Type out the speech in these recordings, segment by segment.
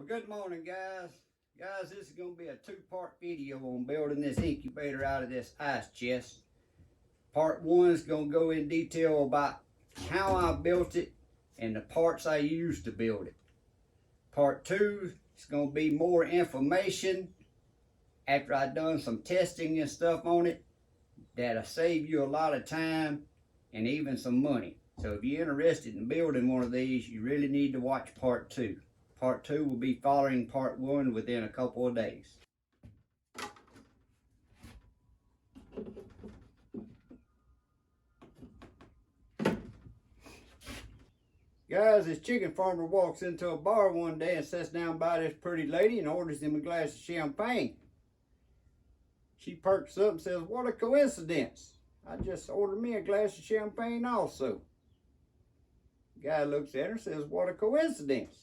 Well, good morning, guys. Guys, this is going to be a two-part video on building this incubator out of this ice chest. Part one is going to go in detail about how I built it and the parts I used to build it. Part two is going to be more information after I've done some testing and stuff on it that'll save you a lot of time and even some money. So if you're interested in building one of these, you really need to watch part two. Part two will be following part one within a couple of days. Guys, this chicken farmer walks into a bar one day and sits down by this pretty lady and orders him a glass of champagne. She perks up and says, "What a coincidence. I just ordered me a glass of champagne also." The guy looks at her and says, "What a coincidence."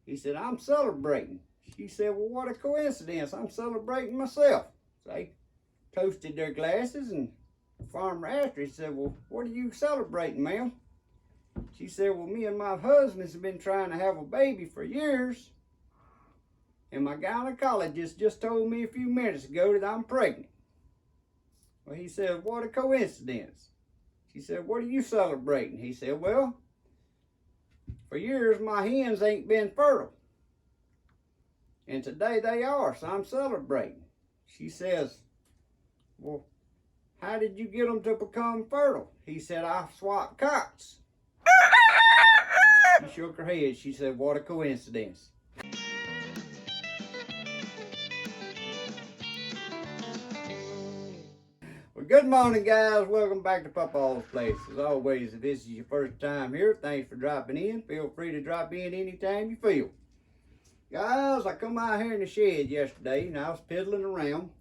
He said, "I'm celebrating." She said, "Well, what a coincidence. I'm celebrating myself." So they toasted their glasses, and the farmer asked her, he said, "Well, what are you celebrating, ma'am?" She said, "Well, me and my husband have been trying to have a baby for years, and my gynecologist just told me a few minutes ago that I'm pregnant." Well, he said, "What a coincidence." She said, "What are you celebrating?" He said, "Well, for years my hens ain't been fertile, and today they are, so I'm celebrating." She says, "Well, how did you get them to become fertile?" He said, "I swapped cots." She shook her head. She said, "What a coincidence." Well, good morning, guys. Welcome back to Papa's Place. As always, if this is your first time here, thanks for dropping in. Feel free to drop in anytime you feel. Guys, I come out here in the shed yesterday and I was piddling around.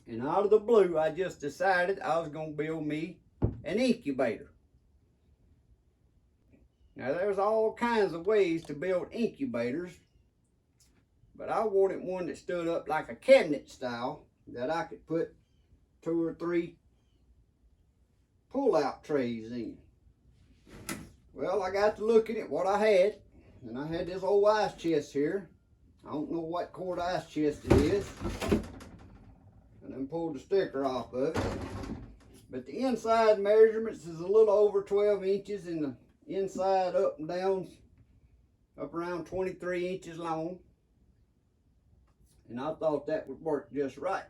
And out of the blue, I just decided I was going to build me an incubator. Now, there's all kinds of ways to build incubators, but I wanted one that stood up like a cabinet style that I could put 2 or 3 pull-out trays in. Well, I got to looking at what I had, and I had this old ice chest here. I don't know what quart ice chest it is, and then pulled the sticker off of it. But the inside measurements is a little over 12 inches, and the inside up and downs up around 23 inches long. And I thought that would work just right.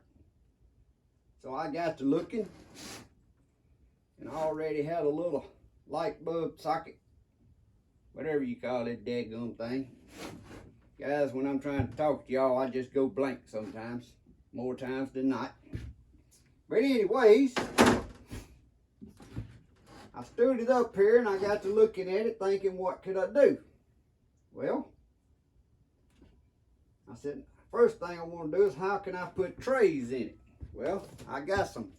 So I got to looking, and I already had a little light bulb socket, whatever you call that daggum thing. Guys, when I'm trying to talk to y'all, I just go blank sometimes, more times than not. But anyways, I stood it up here and I got to looking at it thinking, what could I do? Well, I said, first thing I want to do is how can I put trays in it? Well, I got some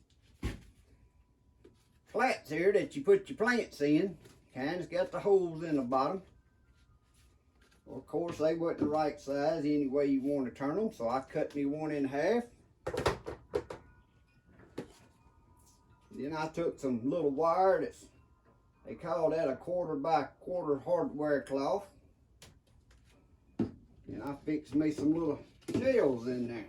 flats here that you put your plants in. Kind's got the holes in the bottom. Well, of course, they wasn't the right size any way you want to turn them, so I cut me one in half. Then I took some little wire that's, they call that a 1/4 by 1/4 hardware cloth. And I fixed me some little shells in there.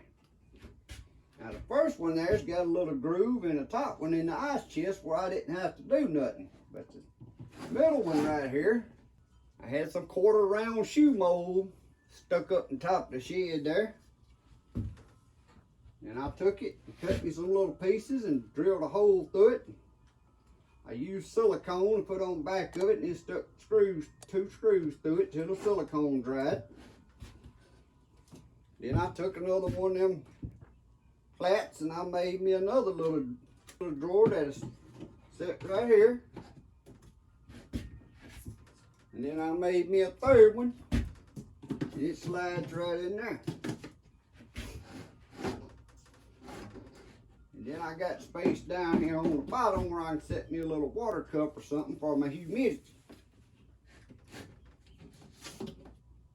Now the first one there's got a little groove in the top one in the ice chest where I didn't have to do nothing. But the middle one right here, I had some 1/4 round shoe mold stuck up on top of the shed there. And I took it and cut me some little pieces and drilled a hole through it. I used silicone and put on the back of it and then stuck screws, 2 screws through it till the silicone dried. Then I took another one of them flats and I made me another little drawer that is set right here. And then I made me a third one. And it slides right in there. And then I got space down here on the bottom where I can set me a little water cup or something for my humidity.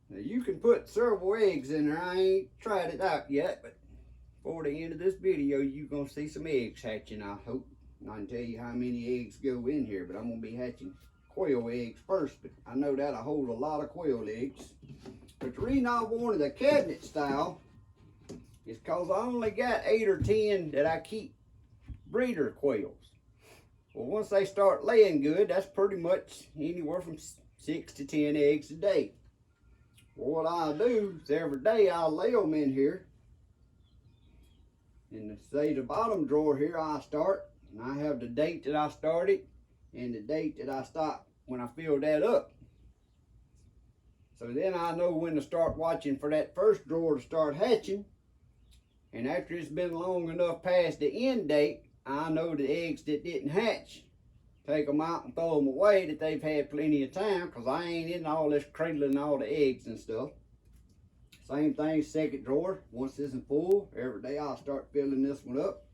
Now you can put several eggs in there. I ain't tried it out yet, but before the end of this video, you're going to see some eggs hatching, I hope. And I can tell you how many eggs go in here, but I'm going to be hatching quail eggs first, but I know that'll hold a lot of quail eggs. But the reason I wanted a cabinet style is because I only got 8 or 10 that I keep breeder quails. Well, once they start laying good, that's pretty much anywhere from 6 to 10 eggs a day. Well, what I'll do is every day I'll lay them in here. And say the bottom drawer here I start, and I have the date that I started and the date that I stop when I fill that up. So then I know when to start watching for that first drawer to start hatching. And after it's been long enough past the end date, I know the eggs that didn't hatch. Take them out and throw them away, that they've had plenty of time, because I ain't in all this cradling all the eggs and stuff. Same thing, second drawer. Once this is full, every day I'll start filling this one up.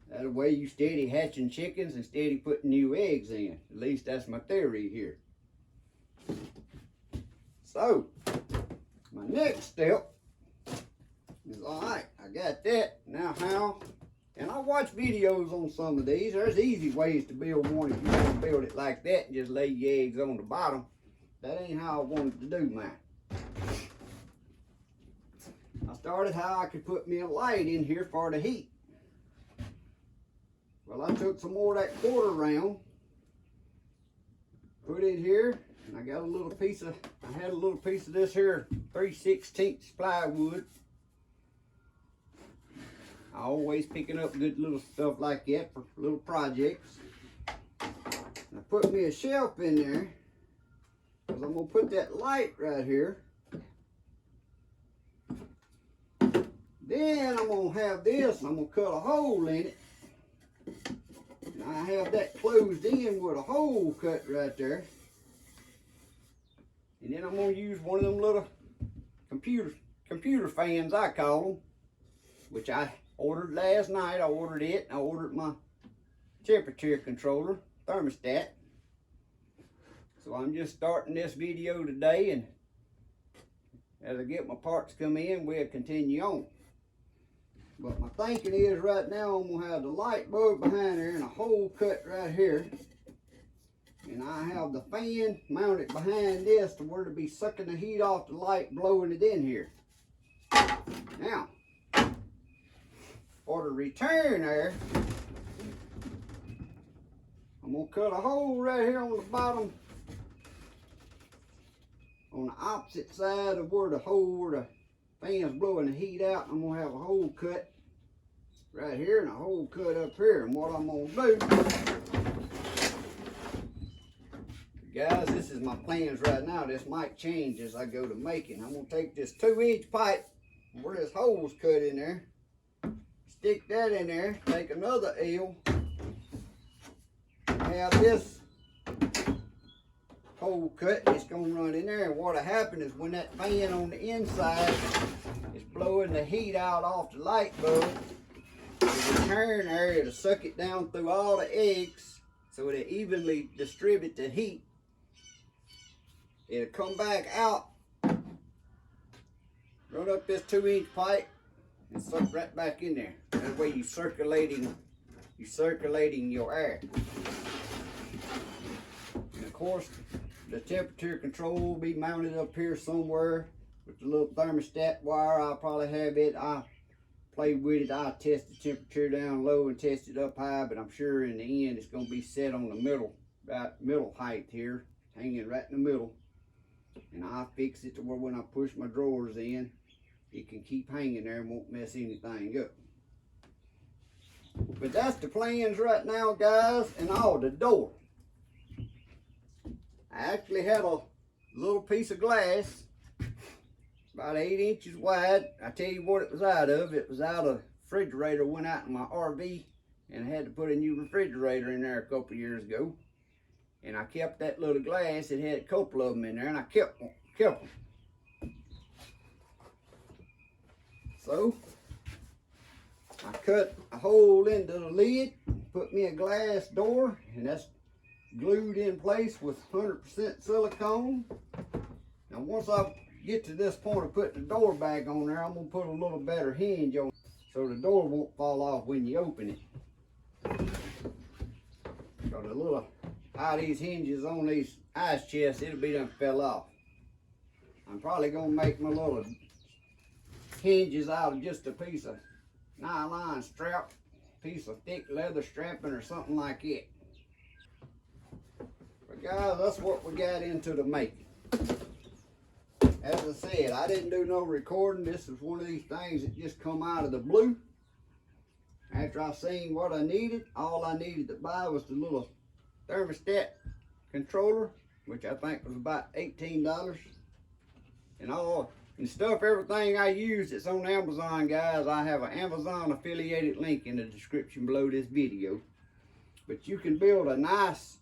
That way you steady hatching chickens and steady putting new eggs in. At least that's my theory here. So, my next step is, alright, I got that. Now how? And I watch videos on some of these. There's easy ways to build one if you want to build it like that and just lay your eggs on the bottom. That ain't how I wanted to do mine. I started how I could put me a light in here for the heat. Well, I took some more of that quarter round, put it here, and I got a little piece of, I had a little piece of this here 3/16 plywood. I always picking up good little stuff like that for little projects. And I put me a shelf in there, because I'm going to put that light right here. Then I'm going to have this, and I'm going to cut a hole in it. And I have that closed in with a hole cut right there. And then I'm going to use one of them little computer fans, I call them, which I ordered last night. I ordered it. I ordered my temperature controller, thermostat. So I'm just starting this video today, and as I get my parts come in, we'll continue on. But my thinking is right now I'm going to have the light bulb behind there and a hole cut right here. And I have the fan mounted behind this to where to be sucking the heat off the light, blowing it in here. Now, for the return there, I'm going to cut a hole right here on the bottom, on the opposite side of where the hole, where the fan's blowing the heat out. I'm going to have a hole cut right here and a hole cut up here. And what I'm going to do, guys, this is my plans right now. This might change as I go to making. I'm going to take this 2-inch pipe where this hole's cut in there, stick that in there, take another eel, have this hole cut. It's going to run in there, and what'll happen is when that fan on the inside is blowing the heat out off the light bulb, the return there, it'll suck it down through all the eggs so it'll evenly distribute the heat. It'll come back out, run up this 2-inch pipe, and suck right back in there. That way you're circulating your air. And of course, the temperature control will be mounted up here somewhere with the little thermostat wire. I'll probably have it. I play with it. I'll test the temperature down low and test it up high, but I'm sure in the end it's going to be set on the middle, about middle height here, hanging right in the middle. And I'll fix it to where when I push my drawers in, it can keep hanging there and won't mess anything up. But that's the plans right now, guys. And the door. I actually had a little piece of glass about 8 inches wide. I tell you what it was out of. It was out of a refrigerator. Went out in my RV and I had to put a new refrigerator in there a couple of years ago. And I kept that little glass. It had a couple of them in there, and I kept them. So I cut a hole into the lid, put me a glass door, and that's glued in place with 100% silicone. Now once I get to this point of putting the door back on there, I'm going to put a little better hinge on it so the door won't fall off when you open it. Got a little how these hinges on these ice chests, it'll be done fell off. I'm probably gonna make my little hinges out of just a piece of nylon strap, piece of thick leather strapping or something like it. But guys, that's what we got into the making. As I said, I didn't do no recording. This is one of these things that just come out of the blue. After I seen what I needed, all I needed to buy was the little thermostat controller, which I think was about $18. And stuff, everything I use that's on Amazon, guys, I have an Amazon affiliated link in the description below this video. But you can build a nice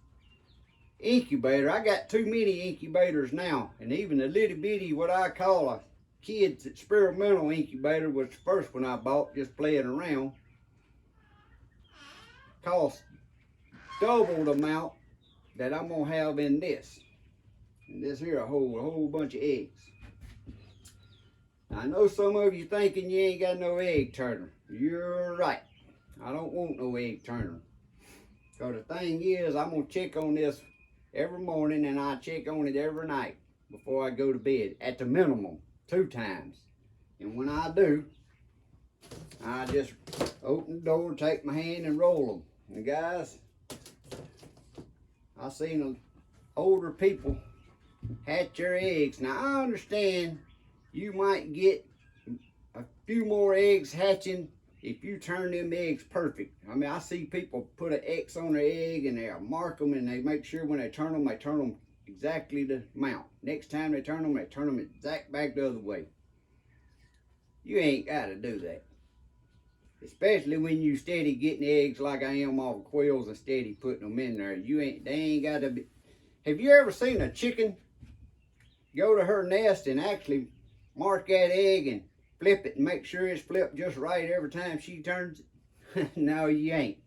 incubator. I got too many incubators now, and even a little bitty, what I call a kid's experimental incubator, was the first one I bought, just playing around. Cost double the amount that I'm gonna have in this. And this here a whole bunch of eggs. I know some of you thinking you ain't got no egg turner. You're right. I don't want no egg turner. So the thing is, I'm gonna check on this every morning, and I check on it every night before I go to bed, at the minimum 2 times. And when I do, I just open the door, take my hand and roll them. And guys, I seen older people hatch their eggs. Now I understand you might get a few more eggs hatching if you turn them eggs perfect. I mean, I see people put an X on their egg and they'll mark them, and they make sure when they turn them exactly the amount. Next time they turn them exact back the other way. You ain't got to do that. Especially when you steady getting eggs like I am off of quails and steady putting them in there. They ain't got to be. Have you ever seen a chicken go to her nest and actually mark that egg and flip it and make sure it's flipped just right every time she turns it? No, you ain't.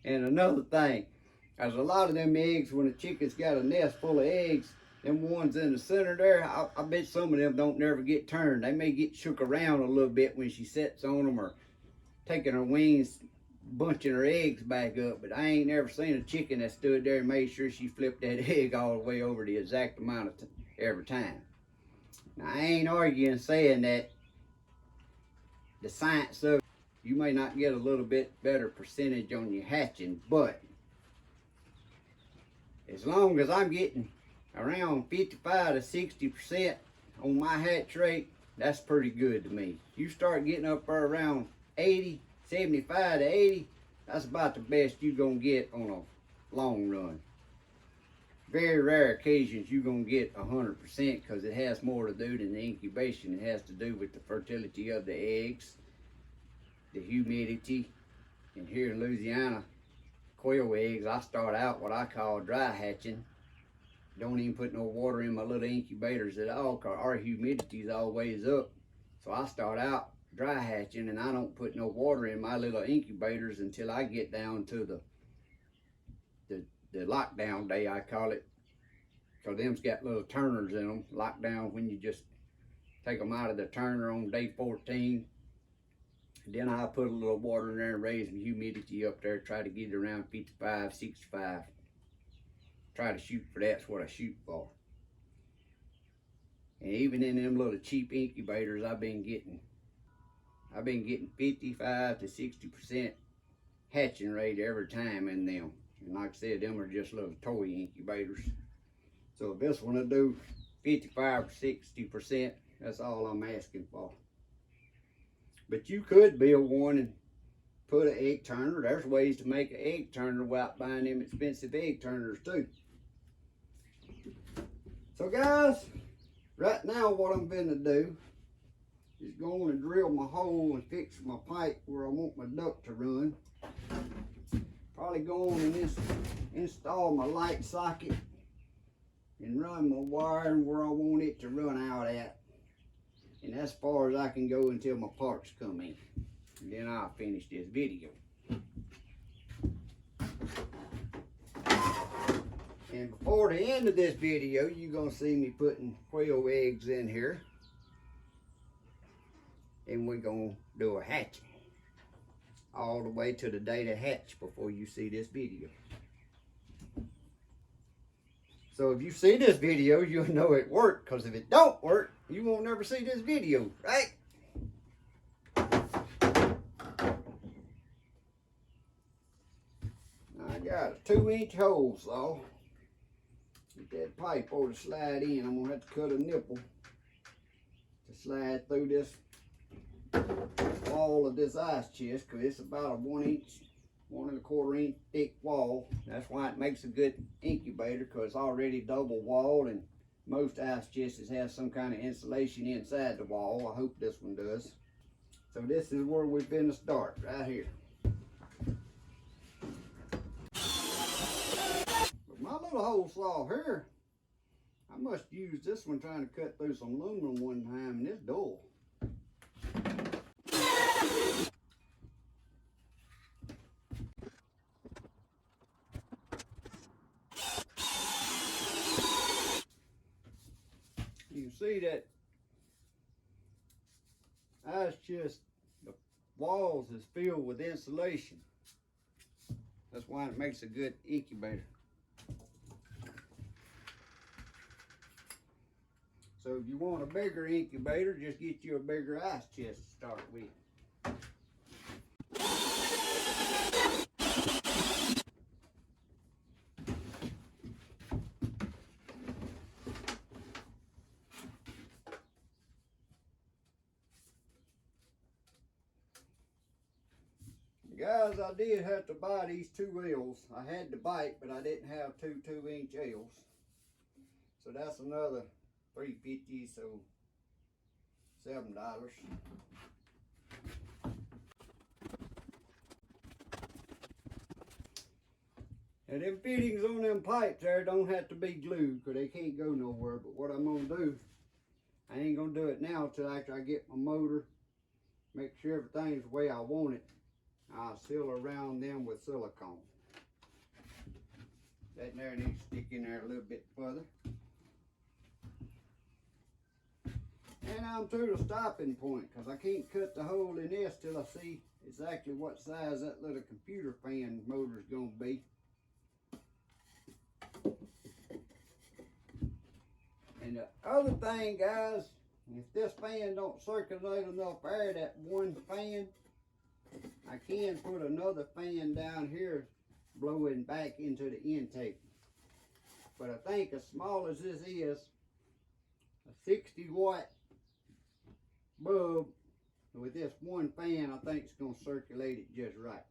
And another thing, there's a lot of them eggs, when a chicken's got a nest full of eggs, them ones in the center there, I bet some of them don't never get turned. They may get shook around a little bit when she sits on them, or taking her wings, bunching her eggs back up. But I ain't never seen a chicken that stood there and made sure she flipped that egg all the way over the exact amount of every time. Now, I ain't arguing saying that the science of, you may not get a little bit better percentage on your hatching, but as long as I'm getting around 55 to 60% on my hatch rate, that's pretty good to me. You start getting up there around 80, 75 to 80, that's about the best you're gonna get on a long run. Very rare occasions you're gonna get 100%, because it has more to do than the incubation. It has to do with the fertility of the eggs, the humidity. And here in Louisiana, quail eggs, I start out what I call dry hatching. Don't even put no water in my little incubators at all, because our humidity is always up. So I start out dry hatching, and I don't put no water in my little incubators until I get down to the lockdown day, I call it. So them's got little turners in them. Lockdown, when you just take them out of the turner on day 14. Then I put a little water in there and raise the humidity up there, try to get it around 55, 65. Try to shoot for that's what I shoot for. And even in them little cheap incubators, I've been getting 55 to 60% hatching rate every time in them. And like I said, them are just little toy incubators. So this one will do 55 or 60%. That's all I'm asking for. But you could build one and put an egg turner. There's ways to make an egg turner without buying them expensive egg turners too. So guys, right now what I'm gonna do is go on and drill my hole and fix my pipe where I want my duct to run. Probably go on and install my light socket and run my wire where I want it to run out at. And that's as far as I can go until my parts come in. And then I'll finish this video. And before the end of this video, you're gonna see me putting quail eggs in here. And we're gonna do a hatching. All the way to the day to hatch before you see this video. So if you see this video, you'll know it worked, because if it don't work, you won't never see this video, right? I got a 2-inch hole saw. Get that pipe over to slide in. I'm gonna have to cut a nipple to slide through this wall of this ice chest, because it's about a 1 1/4 inch thick wall. That's why it makes a good incubator, because it's already double walled, and most ice chests have some kind of insulation inside the wall. I hope this one does. So this is where we're going to start, right here. But my little hole saw here, I must use this one trying to cut through some aluminum one time, and it's dull. You can see that ice chest, the walls is filled with insulation. That's why it makes a good incubator. So if you want a bigger incubator, just get you a bigger ice chest to start with. Guys, I did have to buy these 2 L's. I had to bite, but I didn't have 2 2-inch L's. So that's another $3.50, so $7. And them fittings on them pipes there don't have to be glued, because they can't go nowhere. But what I'm going to do, I ain't going to do it now until after I get my motor, make sure everything's the way I want it. I'll seal around them with silicone. That there needs to stick in there a little bit further. And I'm to the stopping point, because I can't cut the hole in this till I see exactly what size that little computer fan motor is going to be. And the other thing, guys, if this fan don't circulate enough air, that one fan, I can put another fan down here blowing back into the intake. But I think as small as this is, a 60-watt bulb with this one fan, I think it's going to circulate it just right.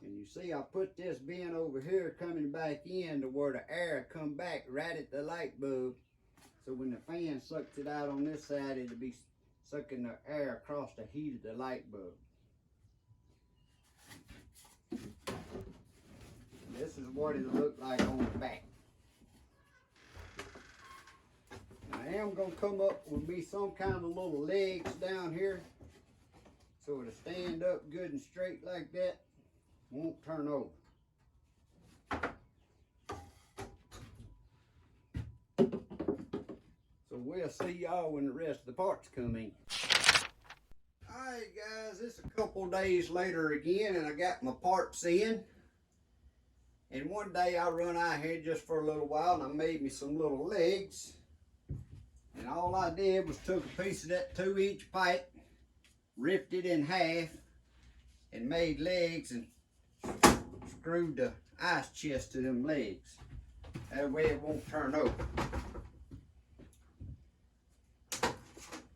And you see I put this bin over here coming back in to where the air come back right at the light bulb. So when the fan sucks it out on this side, it'll be sucking the air across the heat of the light bulb. This is what it'll look like on the back. I am going to come up with me some kind of little legs down here, so it'll stand up good and straight like that, won't turn over. So we'll see y'all when the rest of the parts come in. Alright guys, it's a couple days later again, and I got my parts in. And one day I run out here just for a little while, and I made me some little legs. And all I did was took a piece of that 2-inch pipe, ripped it in half, and made legs and screwed the ice chest to them legs. That way it won't turn over.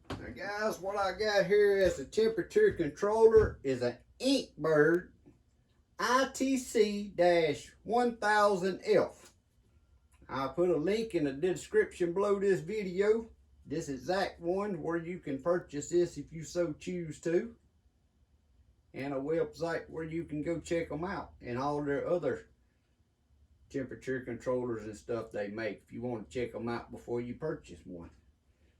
Now guys, what I got here as a temperature controller is an Inkbird ITC-1000F. I'll put a link in the description below this video. This exact one where you can purchase this if you so choose to. And a website where you can go check them out. And all their other temperature controllers and stuff they make if you want to check them out before you purchase one.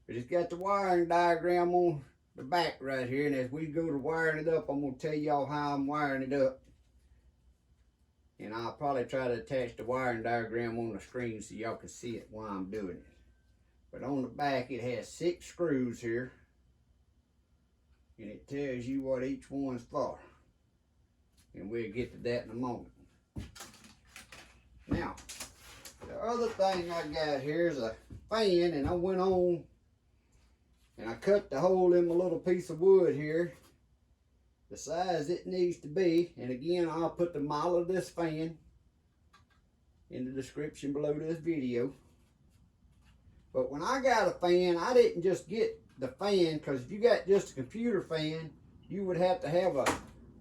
But it's got the wiring diagram on the back right here. And as we go to wiring it up, I'm going to tell y'all how I'm wiring it up. And I'll probably try to attach the wiring diagram on the screen so y'all can see it while I'm doing it. But on the back it has 6 screws here. And it tells you what each one's for. And we'll get to that in a moment. Now, The other thing I got here is a fan, and I went on and I cut the hole in my little piece of wood here the size it needs to be. And again, I'll put the model of this fan in the description below this video. But when I got a fan, I didn't just get the fan, because if you got just a computer fan, you would have to have a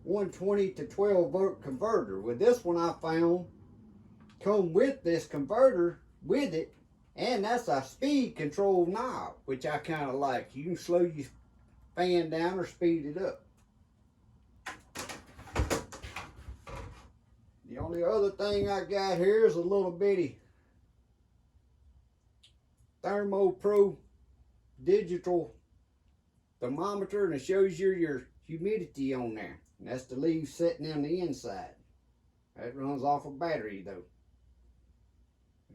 120 to 12 volt converter. With this one, I found come with this converter with it, and that's a speed control knob, which I kind of like. You can slow your fan down or speed it up. The only other thing I got here is a little bitty Thermo Pro digital thermometer, and it shows you your humidity on there. And that's the leaves sitting on the inside. That runs off a battery though.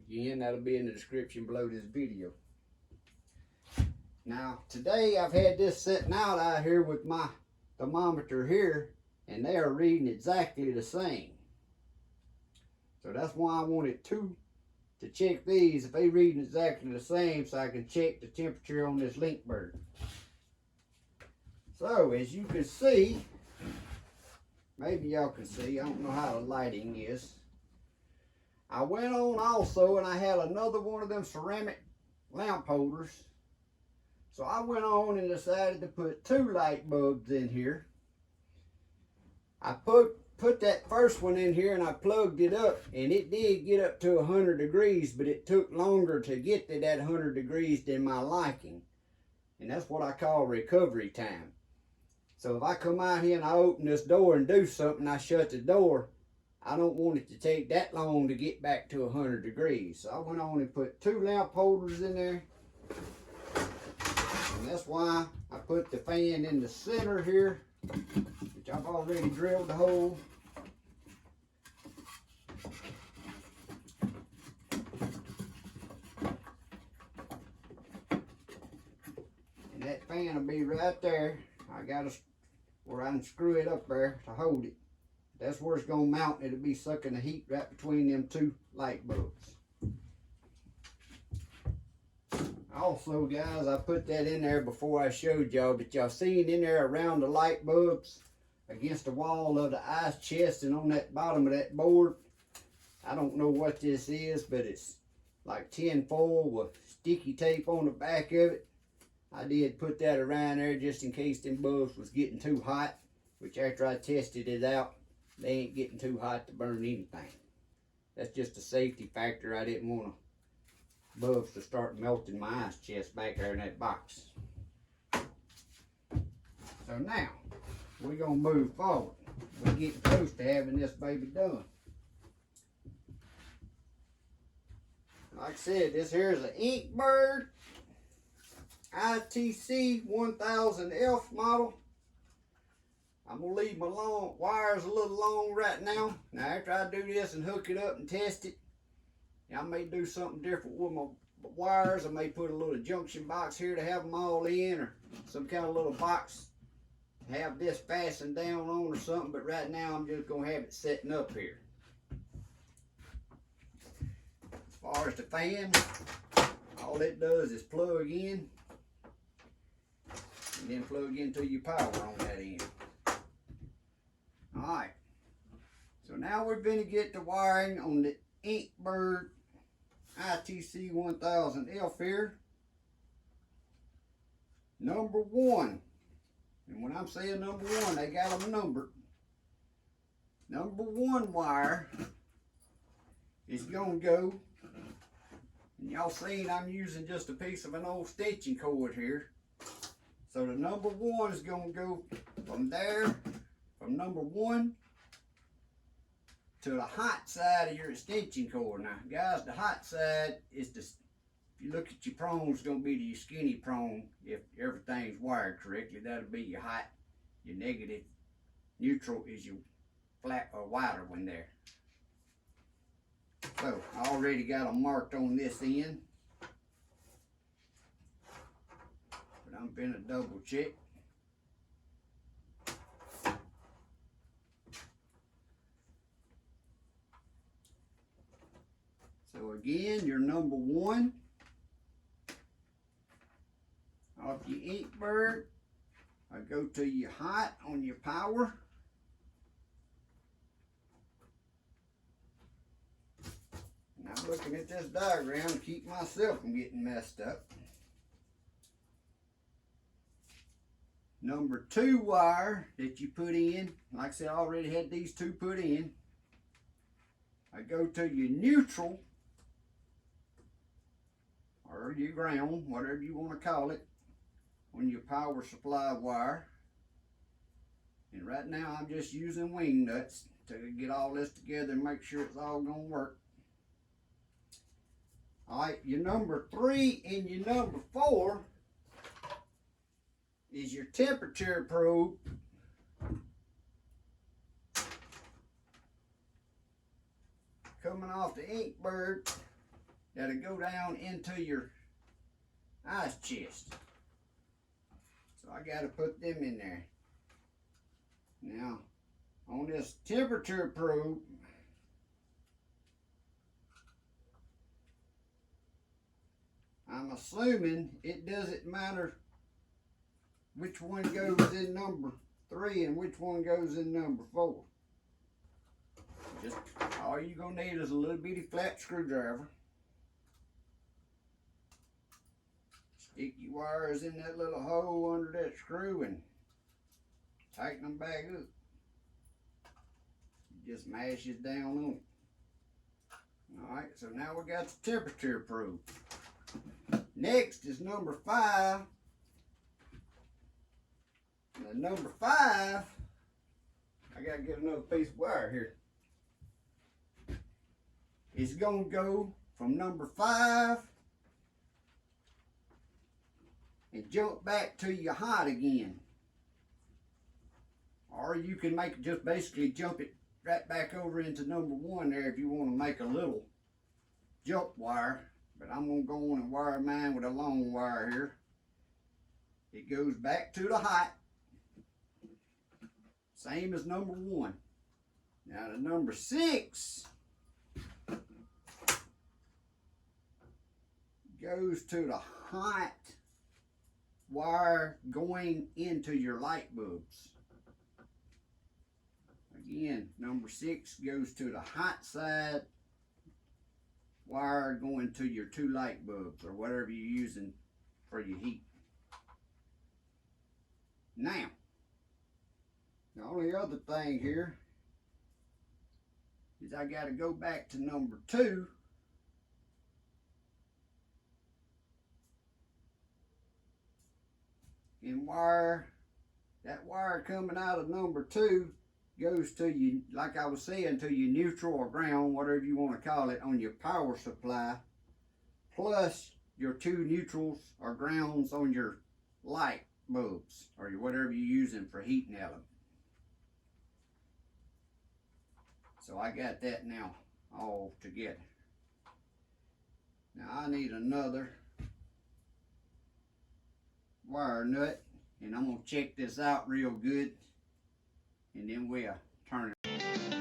Again, that'll be in the description below this video. Now, today I've had this sitting out here with my thermometer here, and they are reading exactly the same. So that's why I wanted to check these if they reading exactly the same, so I can check the temperature on this link bird. So as you can see, maybe y'all can see, I don't know how the lighting is. I went on also and I had another one of them ceramic lamp holders. So I went on and decided to put 2 light bulbs in here. I put that first one in here and I plugged it up, and it did get up to 100 degrees, but it took longer to get to that 100 degrees than my liking. And that's what I call recovery time. So if I come out here and I open this door and do something, I shut the door, I don't want it to take that long to get back to 100 degrees. So I went on and put 2 lamp holders in there. And that's why I put the fan in the center here, which I've already drilled the hole. And that fan will be right there. I got where I can screw it up there to hold it. That's where it's going to mount. It'll be sucking the heat right between them 2 light bulbs. Also, guys, I put that in there before I showed y'all, but y'all seen in there around the light bulbs against the wall of the ice chest and on that bottom of that board. I don't know what this is, but it's like tin foil with sticky tape on the back of it. I did put that around there just in case them bulbs was getting too hot, which after I tested it out, they ain't getting too hot to burn anything. That's just a safety factor. I didn't want bulbs to start melting my ice chest back there in that box. So now, we're gonna move forward. We're getting close to having this baby done. Like I said, this here is an Inkbird ITC 1000F model. I'm gonna leave my long wires a little long right now. Now after I do this and hook it up and test it, I may do something different with my wires. I may put a little junction box here to have them all in, or some kind of little box to have this fastened down on or something. But right now I'm just gonna have it setting up here. As far as the fan, all it does is plug in and then plug into your power on that end. Alright, so now we're going to get the wiring on the Inkbird ITC 1000F here. Number 1, and when I'm saying number 1, they got them numbered. Number 1 wire is going to go, and y'all seen I'm using just a piece of an old stitching cord here. So the number 1 is going to go from there, from number 1 to the hot side of your extension cord. Now, guys, the hot side is the, if you look at your prong, it's going to be your skinny prong. If everything's wired correctly, that'll be your hot. Your negative, neutral is your flat or wider one there. So, I already got them marked on this end. But I'm going to double check. So So again, your number 1 off your Inkbird. I go to your height on your power. And I'm looking at this diagram to keep myself from getting messed up. Number 2 wire that you put in, like I said, I already had these 2 put in. I go to your neutral, or your ground, whatever you want to call it, on your power supply wire. And right now I'm just using wing nuts to get all this together and make sure it's all going to work. Alright, your number 3 and your number 4 is your temperature probe. Coming off the Inkbird, that'll go down into your ice chest. So I got to put them in there. Now, on this temperature probe, I'm assuming it doesn't matter which one goes in number 3 and which one goes in number 4. Just all you're gonna need is a little bitty flat screwdriver. Stick your wires in that little hole under that screw and tighten them back up. Just mash it down on it. Alright, so now we got the temperature probe. Next is number 5. The number 5, I gotta get another piece of wire here. It's gonna go from number 5 and jump back to your height again. Or you can make it, just basically jump it right back over into number 1 there if you want to make a little jump wire. But I'm gonna go on and wire mine with a long wire here. It goes back to the height. Same as number 1. Now the number 6 goes to the height wire going into your light bulbs. Again, number 6 goes to the height side wire going to your 2 light bulbs or whatever you're using for your heat. Now, the only other thing here is I got to go back to number 2 and wire, that wire coming out of number 2 goes to you, like I was saying, to your neutral or ground, whatever you want to call it, on your power supply, plus your 2 neutrals or grounds on your light bulbs or whatever you're using for heating element. So I got that now all together. Now I need another wire nut, and I'm going to check this out real good, and then we'll turn it.